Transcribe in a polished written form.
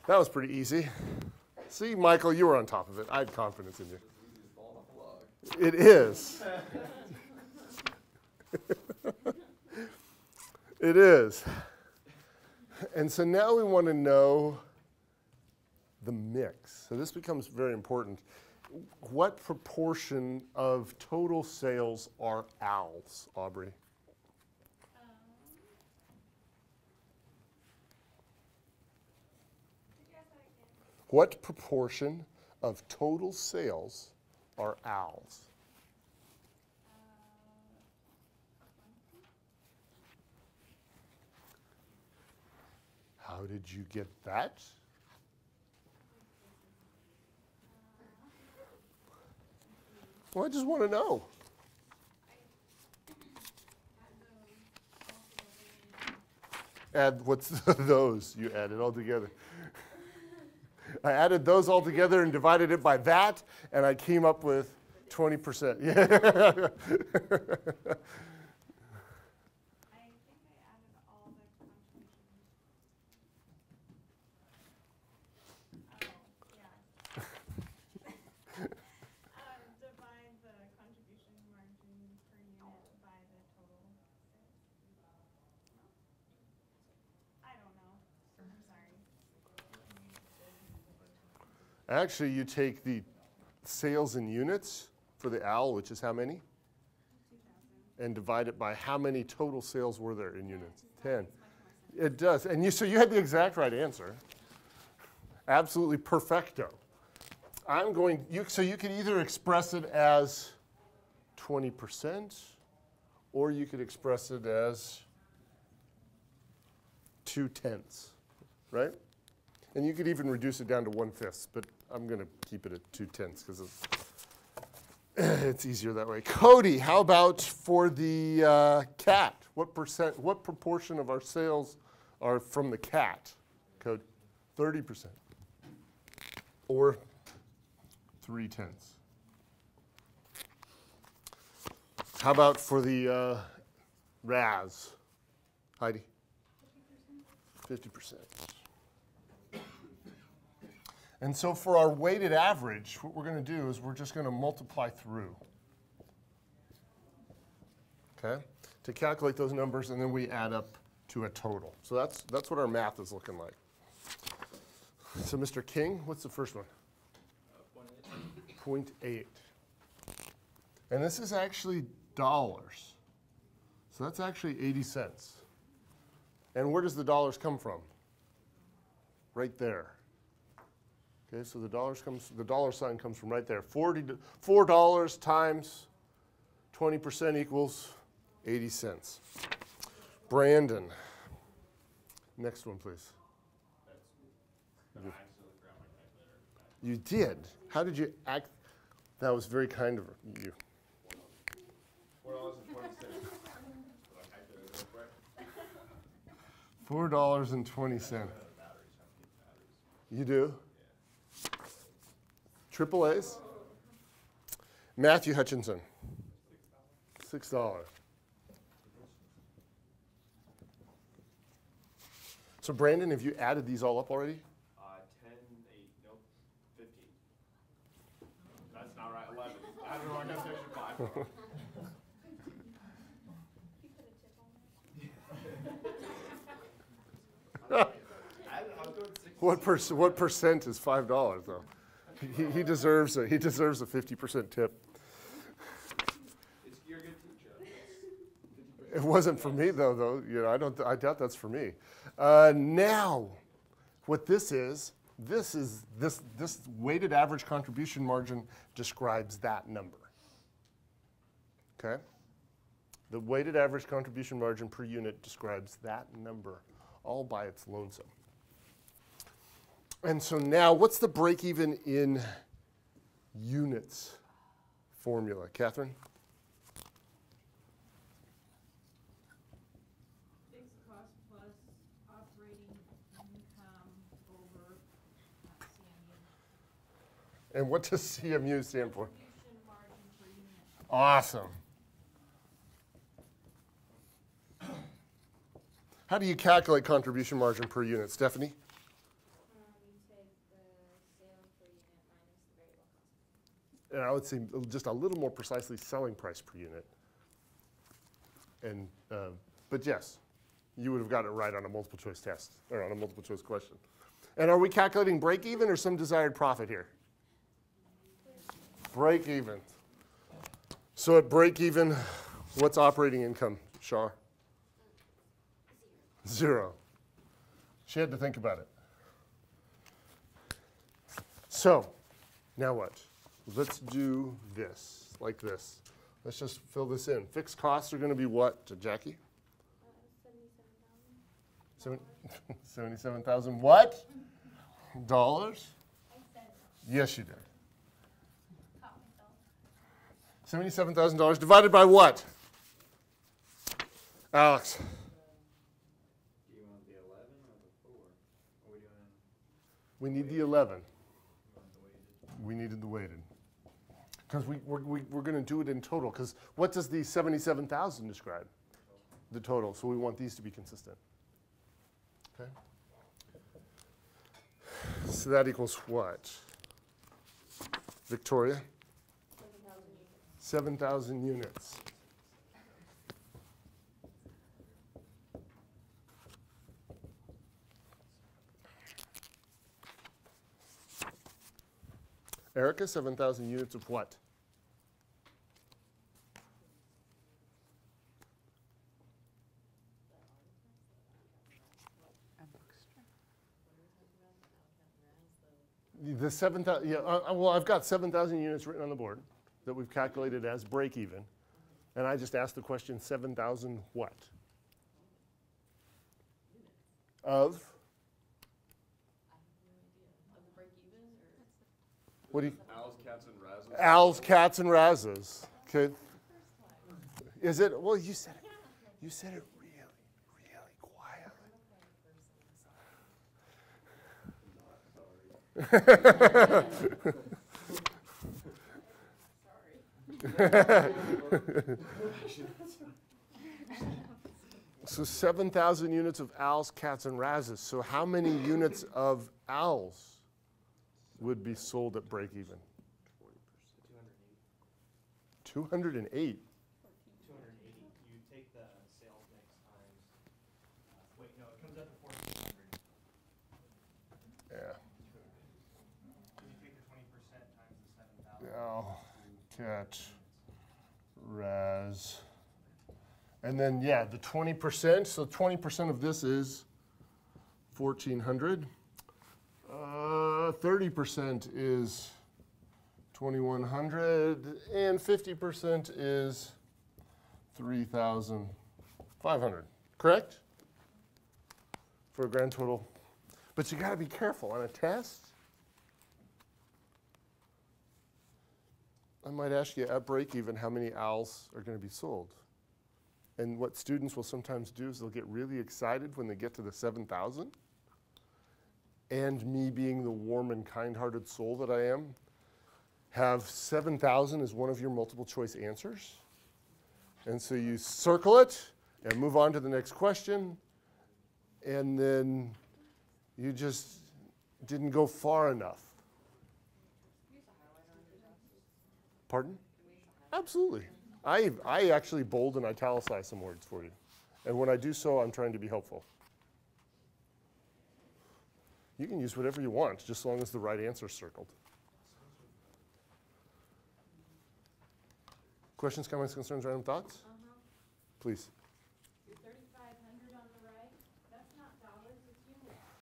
That was pretty easy. See, Michael, you were on top of it. I had confidence in you. It is. It is. And so now we want to know the mix. So this becomes very important. What proportion of total sales are owls, Aubrey? What proportion of total sales are owls? How did you get that? Well, I just want to know. Add what's those you added all together? I added those all together and divided it by that, and I came up with 20%. Yeah. I think I added all the contributions. Divide the contribution margin per unit by the total sales. I don't know. I'm sorry. Actually, you take the sales in units for the owl, which is how many? 2,000. And divide it by how many total sales were there in units? 10. It does. And so you had the exact right answer. Absolutely perfecto. So you could either express it as 20%, or you could express it as 2/10, right? And you could even reduce it down to 1/5, but I'm going to keep it at 2/10 because it's easier that way. Cody, how about for the cat? What proportion of our sales are from the cat? Cody, 30%, or 3/10. How about for the Raz? Heidi? 50%. And so for our weighted average, what we're going to do is we're just going to multiply through. Okay? To calculate those numbers, and then we add up to a total. So that's what our math is looking like. So Mr. King, what's the first one? 0.8. And this is actually dollars. So that's actually 80 cents. And where does the dollars come from? Right there. Okay, so the dollar sign comes from right there. $4 times 20% equals 80 cents. Brandon, next one, please. You did. How did you act? That was very kind of you. $4.20. You do? Triple A's? Matthew Hutchinson. $6. So Brandon, have you added these all up already? 10, 8, nope, 15. That's not right, 11. I don't know, I got extra 5. What percent is $5 though? He deserves a 50% tip. You're good teacher. It wasn't for me though. You know, I doubt that's for me. Now, what this weighted average contribution margin describes that number. Okay? The weighted average contribution margin per unit describes that number all by its lonesome. And so now, what's the break-even in units formula? Catherine? Fixed cost plus operating income over CMU. And what does CMU stand for? Contribution margin per unit. Awesome. How do you calculate contribution margin per unit, Stephanie? You and I would say just a little more precisely selling price per unit. And, but yes, you would have gotten it right on a multiple choice test, or on a multiple choice question. And are we calculating break even or some desired profit here? Break even. So at break even, what's operating income, Shar? 0. She had to think about it. So, now what? Let's do this, like this. Let's just fill this in. Fixed costs are going to be what, Jackie? 77,000 what? Dollars? Yes, you did. $77,000 divided by what? Alex. Do you want the 11 or the 4? Are we doing? We need the 11. You want the weighted? We needed the weighted. Because we're going to do it in total. Because what does the 77,000 describe? The total. So we want these to be consistent. Okay. So that equals what? Victoria? 7,000 units. Erica, 7,000 units of what? The 7,000, yeah, well, I've got 7,000 units written on the board that we've calculated as break even. And I just asked the question, 7,000 what? Of? What do you? Owls, cats, and razzles. Owls, cats, and razzes. Okay. Is it? Well, you said it. You said it really, really quietly. So 7,000 units of owls, cats, and razzes. So how many units of owls would be sold at break even? 208. 280. You take the sales mix times. Wait, no, it comes out to 1,400. Yeah. You take the 20% times the 7,000. Owl, cat, raz. And then, yeah, the 20%. So 20% of this is 1,400. 30% is 2,100, and 50% is 3,500. Correct? For a grand total. But you got to be careful on a test. I might ask you at break even how many owls are going to be sold. And what students will sometimes do is they'll get really excited when they get to the 7,000. And me being the warm and kind-hearted soul that I am, have 7,000 as one of your multiple choice answers. And so you circle it and move on to the next question. And then you just didn't go far enough. Pardon? Absolutely. I actually bold and italicize some words for you. And when I do so, I'm trying to be helpful. You can use whatever you want, just as long as the right answer is circled. Questions, comments, concerns, random thoughts? Please.